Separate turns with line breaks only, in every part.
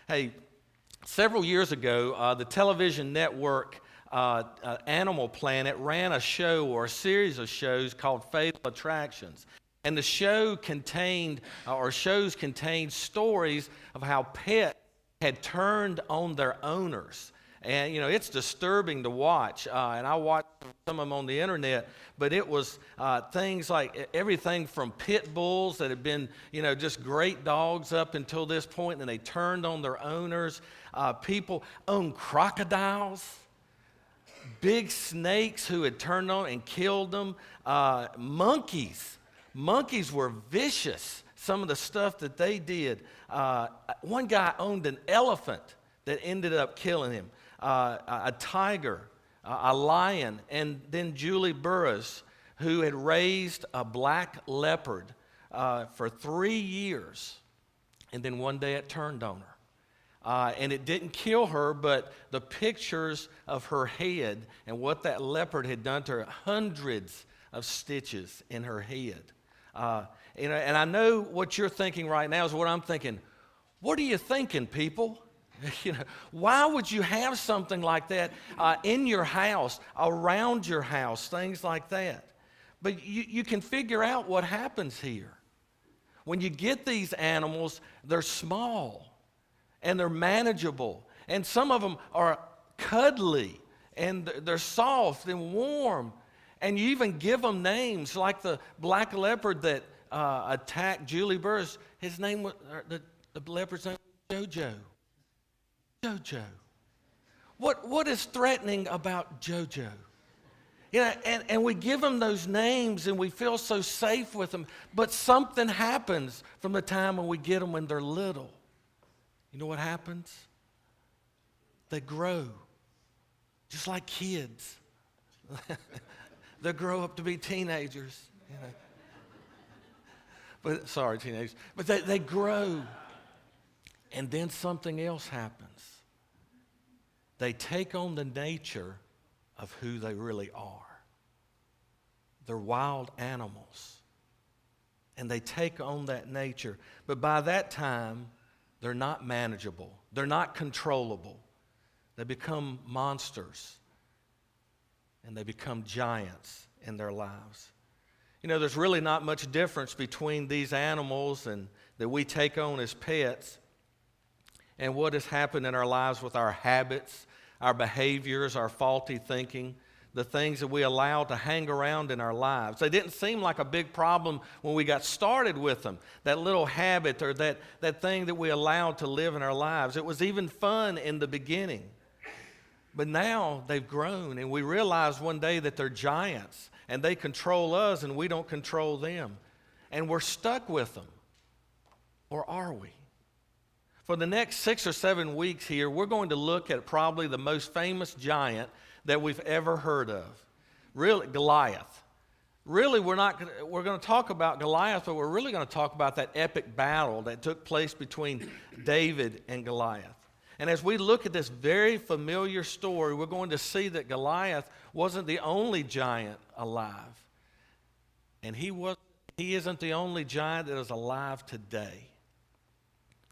Hey, several years ago, the television network Animal Planet ran a show or a series of shows called Fatal Attractions. And the show contained, or shows contained stories of how pets had turned on their owners. And, it's disturbing to watch. And I watched some of them on the internet, but it was things like everything from pit bulls that had been, just great dogs up until this point, and they turned on their owners. People owned crocodiles, big snakes who had turned on and killed them, monkeys. Monkeys were vicious, some of the stuff that they did. One guy owned an elephant that ended up killing him, a tiger, a lion, and then Julie Burris, who had raised a black leopard for 3 years, and then one day it turned on her. And it didn't kill her, but the pictures of her head and what that leopard had done to her, hundreds of stitches in her head. And I know what you're thinking right now is what I'm thinking. What are you thinking, people? Why would you have something like that in your house, around your house, things like that? But you can figure out what happens here. When you get these animals, they're small and they're manageable. And some of them are cuddly and they're soft and warm. And you even give them names, like the black leopard that attacked Julie Burris. His name was, the leopard's name was Jojo. Jojo. What is threatening about Jojo? And we give them those names and we feel so safe with them, but something happens from the time when we get them when they're little. You know what happens? They grow, just like kids. They grow up to be teenagers. But sorry, teenagers. But they grow, and then something else happens. They take on the nature of who they really are. They're wild animals, and they take on that nature. But by that time, they're not manageable. They're not controllable. They become monsters, and they become giants in their lives. There's really not much difference between these animals and that we take on as pets and what has happened in our lives with our habits, our behaviors, our faulty thinking, the things that we allow to hang around in our lives. They didn't seem like a big problem when we got started with them, that little habit or that thing that we allowed to live in our lives. It was even fun in the beginning. But now they've grown, and we realize one day that they're giants, and they control us, and we don't control them. And we're stuck with them. Or are we? For the next 6 or 7 weeks here, we're going to look at probably the most famous giant that we've ever heard of. Really, Goliath. Really, we're going to talk about Goliath, but we're really going to talk about that epic battle that took place between David and Goliath. And as we look at this very familiar story, we're going to see that Goliath wasn't the only giant alive. And he isn't the only giant that is alive today.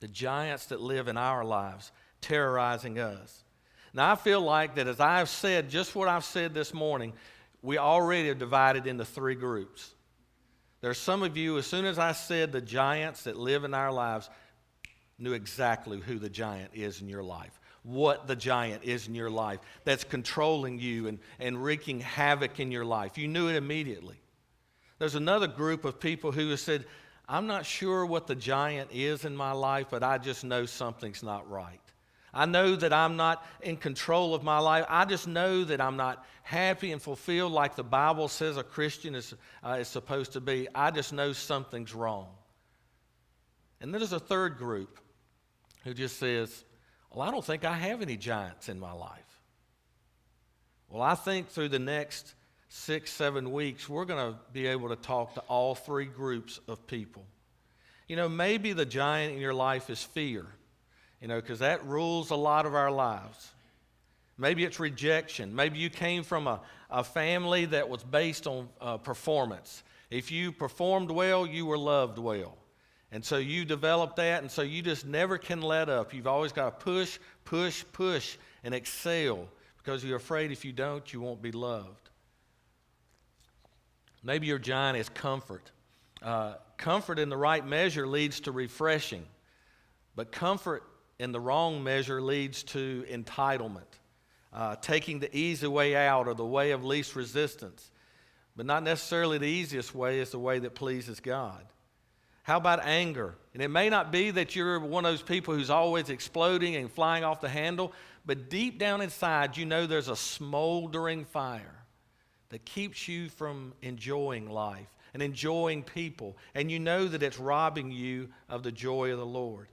The giants that live in our lives, terrorizing us. Now, I feel like that as I've said just what I've said this morning, we already are divided into 3 groups. There's some of you, as soon as I said the giants that live in our lives, knew exactly who the giant is in your life, what the giant is in your life that's controlling you and wreaking havoc in your life. You knew it immediately. There's another group of people who have said, I'm not sure what the giant is in my life, but I just know something's not right. I know that I'm not in control of my life. I just know that I'm not happy and fulfilled like the Bible says a Christian is supposed to be. I just know something's wrong. And then there's a third group who just says, well, I don't think I have any giants in my life. Well, I think through the next 6, 7 weeks, we're going to be able to talk to all 3 groups of people. Maybe the giant in your life is fear, because that rules a lot of our lives. Maybe it's rejection. Maybe you came from a family that was based on performance. If you performed well, you were loved well. And so you develop that, and so you just never can let up. You've always got to push, push, push, and excel because you're afraid if you don't, you won't be loved. Maybe your giant is comfort. Comfort in the right measure leads to refreshing, but comfort in the wrong measure leads to entitlement, taking the easy way out or the way of least resistance. But not necessarily the easiest way is the way that pleases God. How about anger? And it may not be that you're one of those people who's always exploding and flying off the handle, but deep down inside, you know there's a smoldering fire that keeps you from enjoying life and enjoying people, and you know that it's robbing you of the joy of the Lord.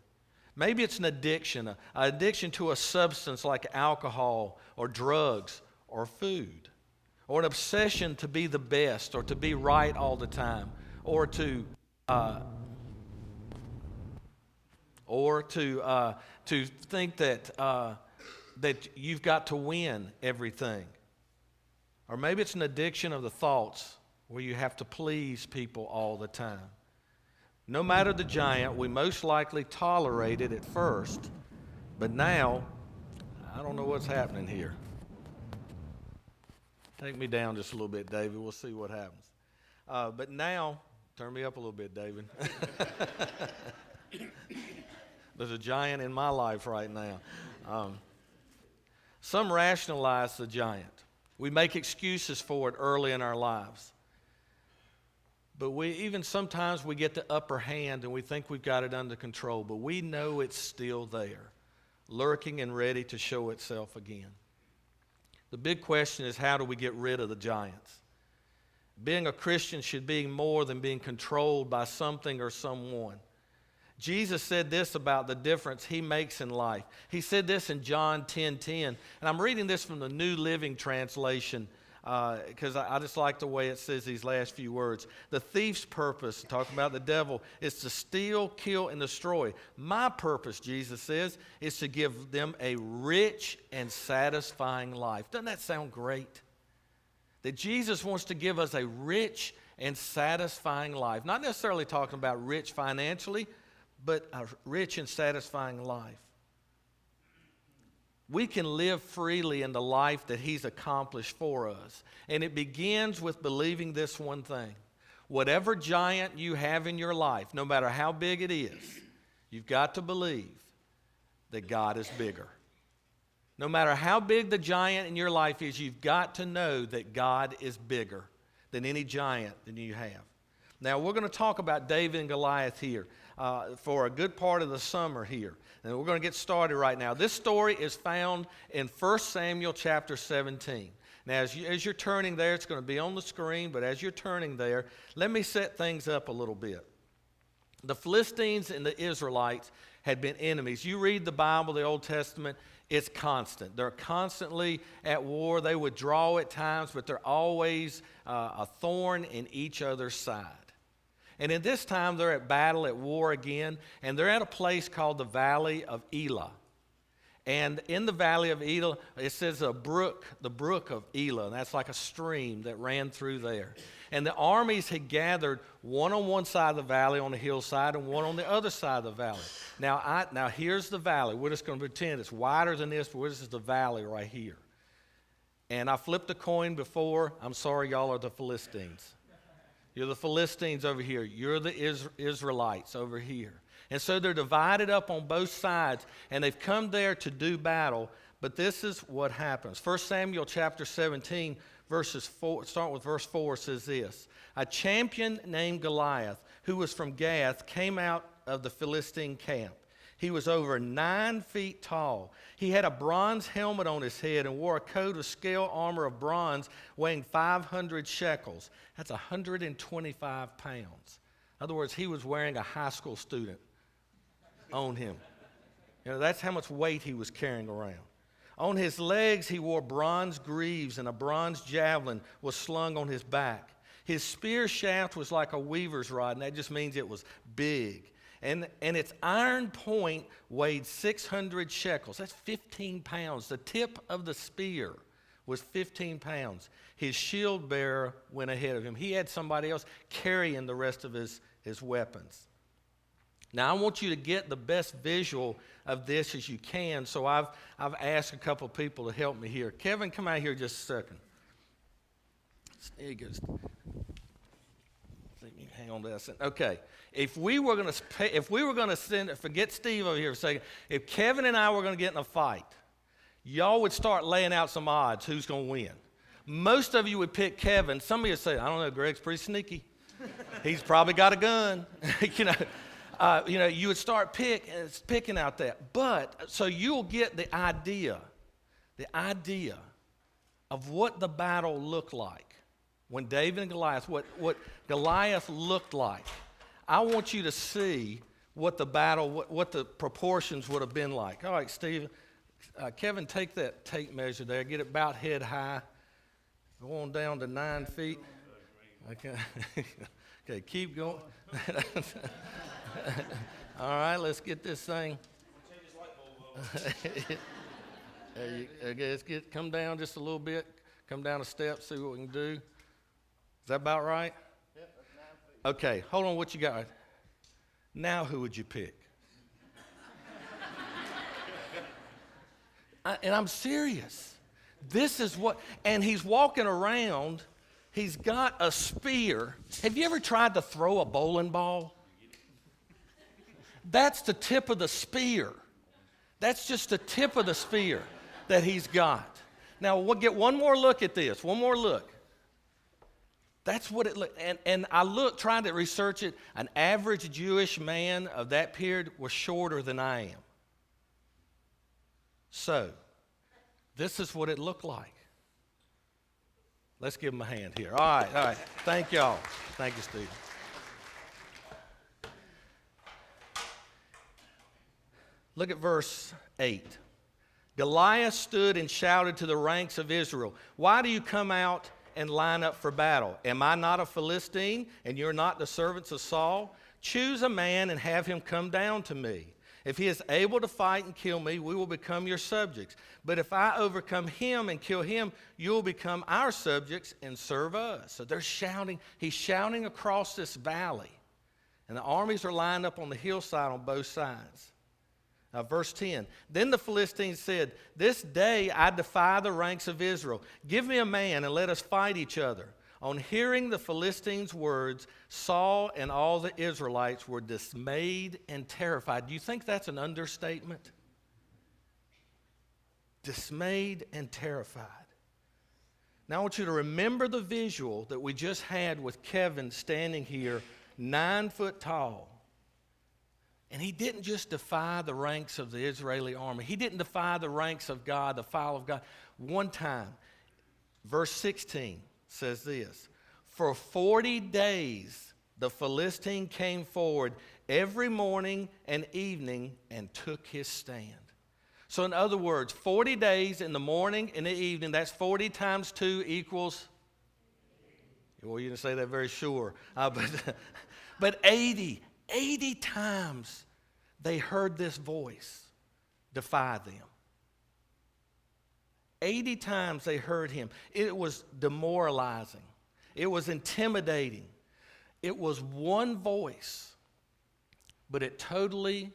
Maybe it's an addiction to a substance like alcohol or drugs or food, or an obsession to be the best or to be right all the time, or to think that you've got to win everything. Or maybe it's an addiction of the thoughts where you have to please people all the time. No matter the giant, we most likely tolerate it at first, but now, I don't know what's happening here. Take me down just a little bit, David. We'll see what happens. But now, turn me up a little bit, David. There's a giant in my life right now. Some rationalize the giant. We make excuses for it early in our lives. But sometimes we get the upper hand and we think we've got it under control, but we know it's still there, lurking and ready to show itself again. The big question is, how do we get rid of the giants? Being a Christian should be more than being controlled by something or someone. Jesus said this about the difference he makes in life. He said this in John 10:10, and I'm reading this from the New Living Translation because I just like the way it says these last few words. The thief's purpose, talking about the devil, is to steal, kill, and destroy. My purpose, Jesus says, is to give them a rich and satisfying life. Doesn't that sound great? That Jesus wants to give us a rich and satisfying life. Not necessarily talking about rich financially, but a rich and satisfying life. We can live freely in the life that He's accomplished for us. And it begins with believing this one thing. Whatever giant you have in your life, no matter how big it is, you've got to believe that God is bigger. No matter how big the giant in your life is, you've got to know that God is bigger than any giant that you have. Now, we're going to talk about David and Goliath here for a good part of the summer here. And we're going to get started right now. This story is found in 1 Samuel chapter 17. Now, as you're turning there, it's going to be on the screen, but as you're turning there, let me set things up a little bit. The Philistines and the Israelites had been enemies. You read the Bible, the Old Testament, it's constant. They're constantly at war. They would draw at times, but they're always a thorn in each other's side. And in this time, they're at battle, at war again, and they're at a place called the Valley of Elah. And in the Valley of Elah, it says the brook of Elah, and that's like a stream that ran through there. And the armies had gathered, one on one side of the valley on the hillside and one on the other side of the valley. Now here's the valley. We're just going to pretend it's wider than this, but this is the valley right here. And I flipped a coin before. I'm sorry, y'all are the Philistines. You're the Philistines over here. You're the Israelites over here. And so they're divided up on both sides, and they've come there to do battle. But this is what happens. 1 Samuel chapter 17, starting with verse 4, says this. A champion named Goliath, who was from Gath, came out of the Philistine camp. He was over 9 feet tall. He had a bronze helmet on his head and wore a coat of scale armor of bronze weighing 500 shekels. That's 125 pounds. In other words, he was wearing a high school student on him. That's how much weight he was carrying around. On his legs, he wore bronze greaves, and a bronze javelin was slung on his back. His spear shaft was like a weaver's rod, and that just means it was big. And its iron point weighed 600 shekels. That's 15 pounds. The tip of the spear was 15 pounds. His shield bearer went ahead of him. He had somebody else carrying the rest of his weapons. Now, I want you to get the best visual of this as you can, so I've asked a couple of people to help me here. Kevin, come out here just a second. There he goes. Hang on to that second. Okay. If we were going to forget Steve over here for a second, if Kevin and I were going to get in a fight, y'all would start laying out some odds who's going to win. Most of you would pick Kevin. Some of you would say, I don't know, Greg's pretty sneaky. He's probably got a gun. You would start picking out that. But, so you'll get the idea of what the battle looked like. When David and Goliath, what Goliath looked like. I want you to see what the battle, what the proportions would have been like. All right, Steve, Kevin, take that tape measure there. Get it about head high. Go on down to 9 feet. Okay, okay, keep going. All right, let's get this thing. Okay, come down just a little bit. Come down a step, see what we can do. Is that about right? Yep, that's 9 feet. Okay, hold on, what you got? Now who would you pick? And I'm serious. This is what, and he's walking around, he's got a spear. Have you ever tried to throw a bowling ball? That's the tip of the spear. That's just the tip of the spear that he's got. Now, we'll get one more look at this, one more look. That's what it looked, and I trying to research it. An average Jewish man of that period was shorter than I am. So, this is what it looked like. Let's give him a hand here. All right. Thank y'all. Thank you, Steve. Look at verse 8. Goliath stood and shouted to the ranks of Israel, "Why do you come out and line up for battle? Am I not a Philistine, and you're not the servants of Saul? Choose a man and have him come down to me. If he is able to fight and kill me, we will become your subjects. But if I overcome him and kill him, you will become our subjects and serve us." So they're shouting. He's shouting across this valley. And the armies are lined up on the hillside on both sides. Verse 10, then the Philistines said, "This day I defy the ranks of Israel. Give me a man and let us fight each other." On hearing the Philistines' words, Saul and all the Israelites were dismayed and terrified. Do you think that's an understatement? Dismayed and terrified. Now I want you to remember the visual that we just had with Kevin standing here, 9 foot tall. And he didn't just defy the ranks of the Israeli army. He didn't defy the ranks of God, the file of God. One time, verse 16 says this, "For 40 days the Philistine came forward every morning and evening and took his stand." So in other words, 40 days in the morning and the evening, that's 40 times 2 equals, well, you didn't say that very sure, but 80 times they heard this voice defy them. 80 times they heard him. It was demoralizing. It was intimidating. It was one voice, but it totally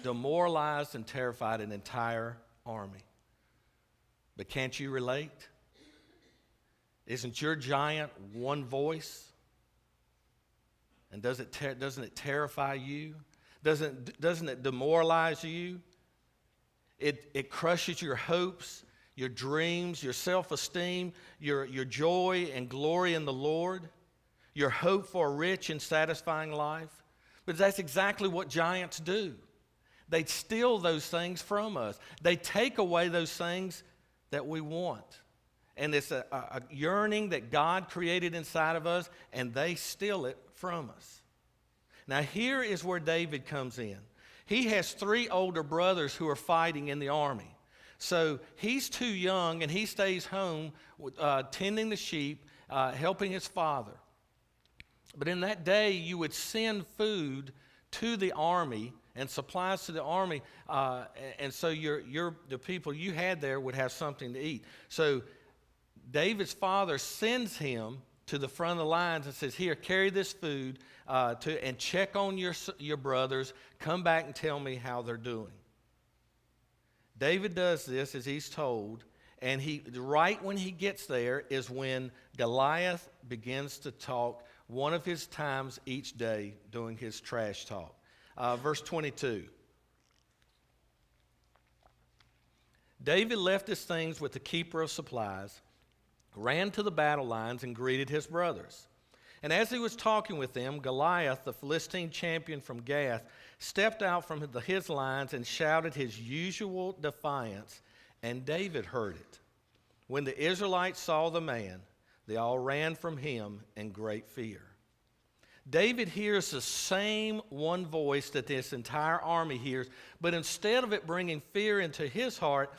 demoralized and terrified an entire army. But can't you relate? Isn't your giant one voice? And doesn't it terrify you? Doesn't it demoralize you? It crushes your hopes, your dreams, your self-esteem, your joy and glory in the Lord, your hope for a rich and satisfying life. But that's exactly what giants do. They steal those things from us. They take away those things that we want. And it's a yearning that God created inside of us, and they steal it from us. Now here is where David comes in. He has 3 older brothers who are fighting in the army. So he's too young, and he stays home tending the sheep, helping his father. But in that day, you would send food to the army and supplies to the army, and so the people you had there would have something to eat. So David's father sends him to the front of the lines and says, here, carry this food and check on your brothers. Come back and tell me how they're doing. David does this as he's told, and right when he gets there is when Goliath begins to talk one of his times each day doing his trash talk. Verse 22. David left his things with the keeper of supplies, ran to the battle lines, and greeted his brothers. And as he was talking with them, Goliath, the Philistine champion from Gath, stepped out from his lines and shouted his usual defiance, and David heard it. When the Israelites saw the man, they all ran from him in great fear. David hears the same one voice that this entire army hears, but instead of it bringing fear into his heart,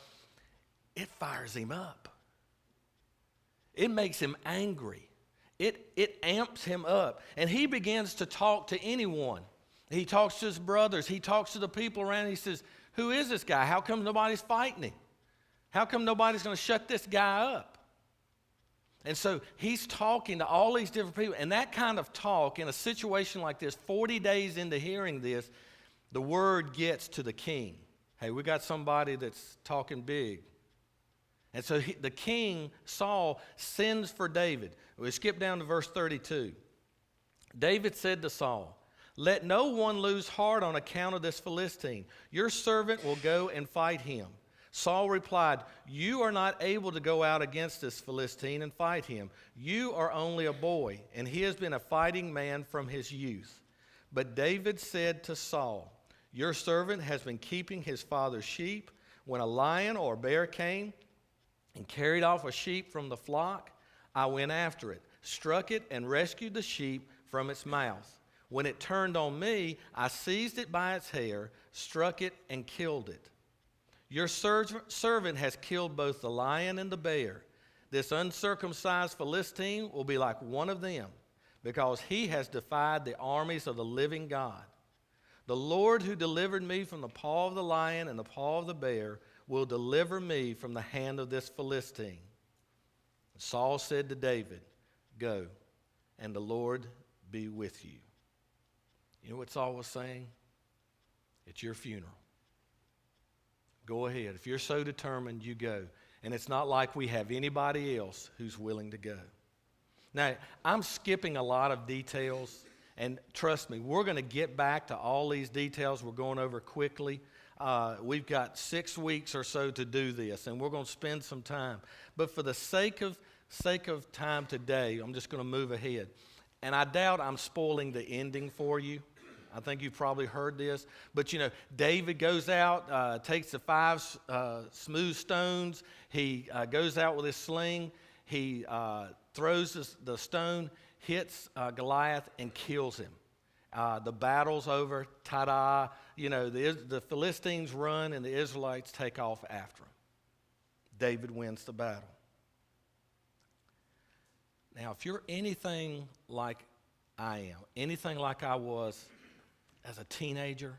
it fires him up. It makes him angry. It amps him up. And he begins to talk to anyone. He talks to his brothers. He talks to the people around him. He says, who is this guy? How come nobody's fighting him? How come nobody's going to shut this guy up? And so he's talking to all these different people. And that kind of talk in a situation like this, 40 days into hearing this, the word gets to the king. Hey, we got somebody that's talking big. And so the king, Saul, sends for David. We skip down to verse 32. David said to Saul, let no one lose heart on account of this Philistine. Your servant will go and fight him. Saul replied, you are not able to go out against this Philistine and fight him. You are only a boy, and he has been a fighting man from his youth. But David said to Saul, your servant has been keeping his father's sheep. When a lion or a bear came and carried off a sheep from the flock, I went after it, struck it, and rescued the sheep from its mouth. When it turned on me, I seized it by its hair, struck it, and killed it. Your servant has killed both the lion and the bear. This uncircumcised Philistine will be like one of them, because he has defied the armies of the living God. The Lord who delivered me from the paw of the lion and the paw of the bear will deliver me from the hand of this Philistine. Saul said to David, go, and the Lord be with you. You know what Saul was saying? It's your funeral. Go ahead. If you're so determined, you go. And it's not like we have anybody else who's willing to go. Now, I'm skipping a lot of details, and trust me, we're going to get back to all these details we're going over quickly. We've got 6 weeks or so to do this, and we're going to spend some time. But for the sake of time today, I'm just going to move ahead. And I doubt I'm spoiling the ending for you. I think you've probably heard this. But, you know, David goes out, takes the 5 smooth stones. He goes out with his sling. He throws the stone, hits Goliath, and kills him. The battle's over. Ta-da. You know, the Philistines run, and the Israelites take off after him. David wins the battle. Now, if you're anything like I am, anything like I was as a teenager,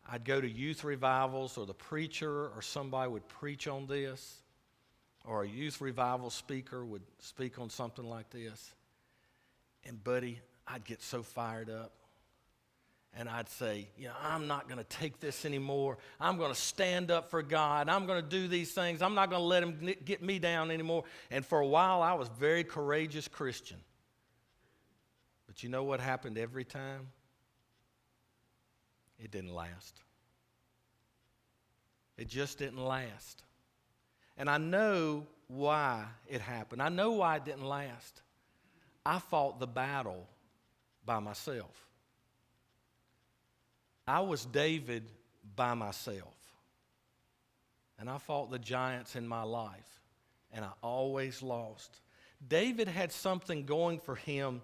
I'd go to youth revivals, or the preacher or somebody would preach on this, or a youth revival speaker would speak on something like this. And buddy, I'd get so fired up. And I'd say, you know, I'm not going to take this anymore. I'm going to stand up for God. I'm going to do these things. I'm not going to let him get me down anymore. And for a while, I was a very courageous Christian. But you know what happened every time? It didn't last. It just didn't last. And I know why it happened. I know why it didn't last. I fought the battle by myself. I was David by myself. And I fought the giants in my life. And I always lost. David had something going for him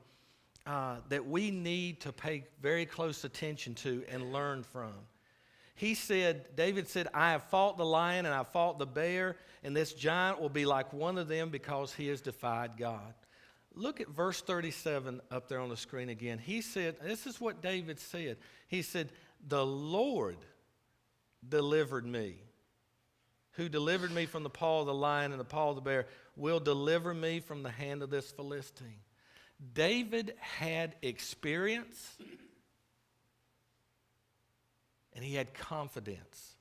that we need to pay very close attention to and learn from. David said, I have fought the lion and I fought the bear, and this giant will be like one of them because he has defied God. Look at verse 37 up there on the screen again. He said, this is what David said. He said, the Lord delivered me who delivered me from the paw of the lion and the paw of the bear, will deliver me from the hand of this Philistine. David had experience and he had confidence.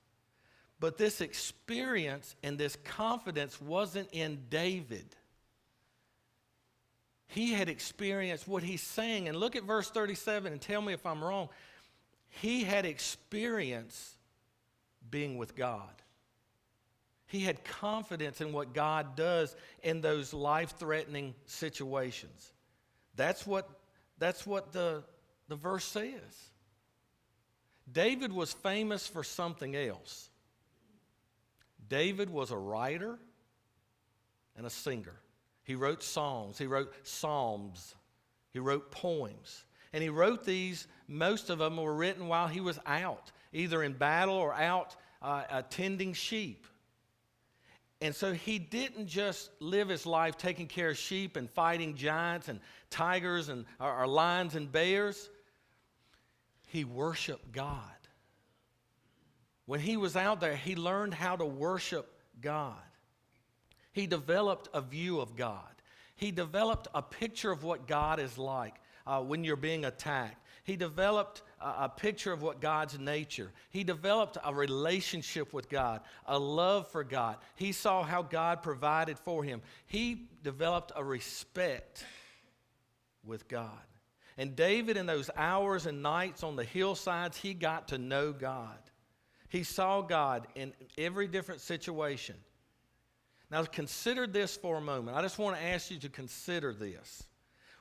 But this experience and this confidence wasn't in David. He had experienced what he's saying. And look at verse 37 and tell me if I'm wrong. He had experience being with God. He had confidence in what God does in those life-threatening situations. That's what the verse says. David was famous for something else. David was a writer and a singer. He wrote songs. He wrote psalms. He wrote poems. And he wrote these, most of them were written while he was out, either in battle or out tending sheep. And so he didn't just live his life taking care of sheep and fighting giants and tigers and or lions and bears. He worshiped God. When he was out there, he learned how to worship God. He developed a view of God. He developed a picture of what God is like when you're being attacked. He developed a picture of what God's nature. He developed a relationship with God, a love for God. He saw how God provided for him. He developed a respect with God. And David, in those hours and nights on the hillsides, he got to know God. He saw God in every different situation. Now consider this for a moment. I just want to ask you to consider this.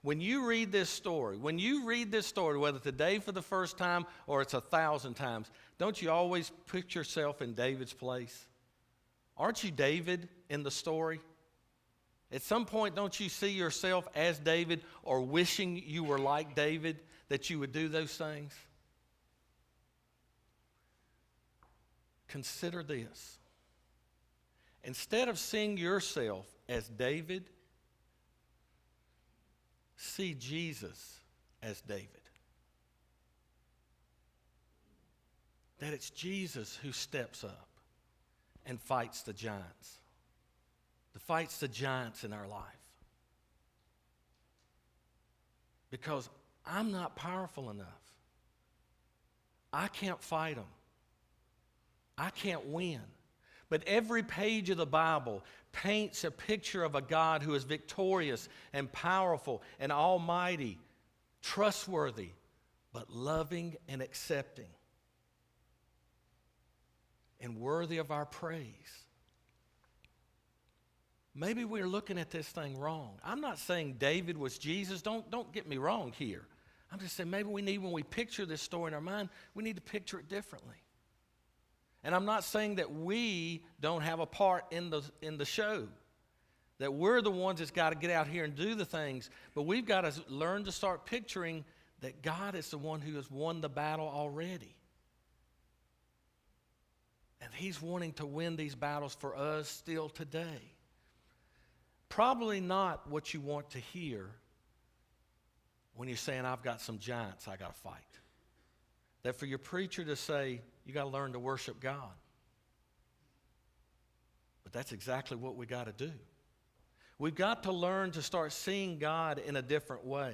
When you read this story, whether today for the first time or it's 1,000 times, don't you always put yourself in David's place? Aren't you David in the story? At some point, don't you see yourself as David or wishing you were like David, that you would do those things? Consider this. Instead of seeing yourself as David, see Jesus as David. That it's Jesus who steps up and fights the giants. Fights the giants in our life. Because I'm not powerful enough. I can't fight them. I can't win. But every page of the Bible paints a picture of a God who is victorious and powerful and almighty, trustworthy, but loving and accepting, and worthy of our praise. Maybe we're looking at this thing wrong. I'm not saying David was Jesus. Don't get me wrong here. I'm just saying maybe when we picture this story in our mind, we need to picture it differently. And I'm not saying that we don't have a part in the show, that we're the ones that's got to get out here and do the things, but we've got to learn to start picturing that God is the one who has won the battle already. And he's wanting to win these battles for us still today. Probably not what you want to hear when you're saying, I've got some giants I got to fight. That for your preacher to say, you got to learn to worship God. But that's exactly what we got to do. We've got to learn to start seeing God in a different way.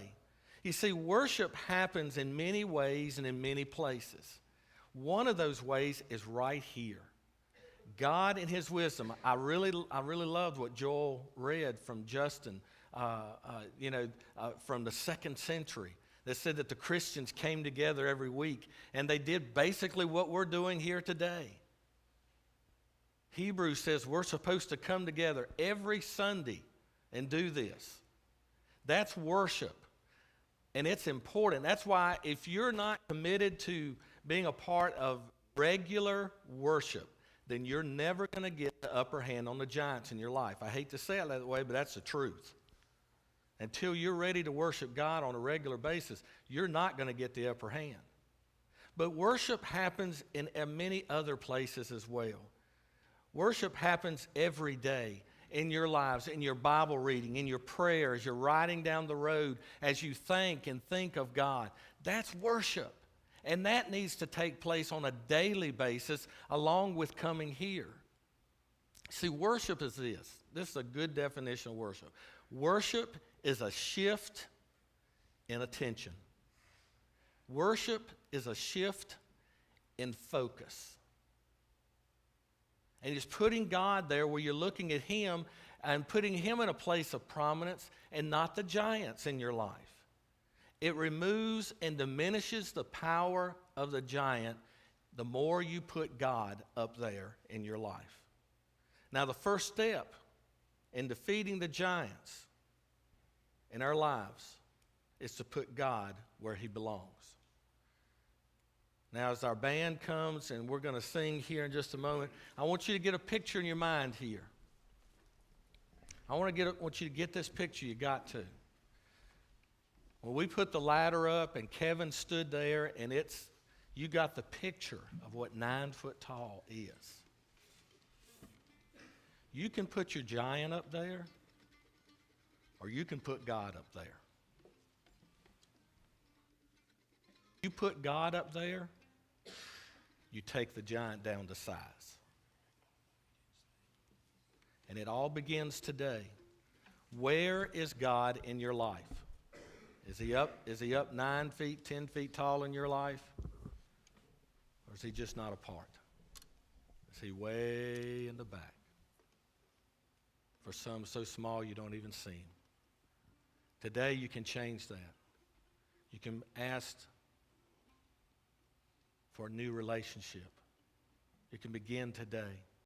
You see, worship happens in many ways and in many places. One of those ways is right here. God in his wisdom. I really loved what Joel read from Justin, from the 2nd century, that said that the Christians came together every week and they did basically what we're doing here today. Hebrews says we're supposed to come together every Sunday and do this. That's worship. And it's important. That's why if you're not committed to being a part of regular worship, then you're never going to get the upper hand on the giants in your life. I hate to say it that way, but that's the truth. Until you're ready to worship God on a regular basis, you're not going to get the upper hand. But worship happens in many other places as well. Worship happens every day in your lives, in your Bible reading, in your prayers, you're riding down the road as you think and think of God. That's worship. And that needs to take place on a daily basis along with coming here. See, worship is this. This is a good definition of worship. Worship is a shift in attention. Worship is a shift in focus. And it's putting God there where you're looking at Him and putting Him in a place of prominence and not the giants in your life. It removes and diminishes the power of the giant the more you put God up there in your life. Now, the first step in defeating the giants in our lives is to put God where He belongs. Now, as our band comes and we're going to sing here in just a moment, I want you to get a picture in your mind here. I want you to get this picture. You got to. When we put the ladder up and Kevin stood there, and you got the picture of what 9 foot tall is. You can put your giant up there, or you can put God up there. You put God up there, you take the giant down to size. And it all begins today. Where is God in your life? Is he up 9 feet, 10 feet tall in your life? Or is he just not a part? Is he way in the back? For some, so small you don't even see him. Today you can change that. You can ask for a new relationship. You can begin today.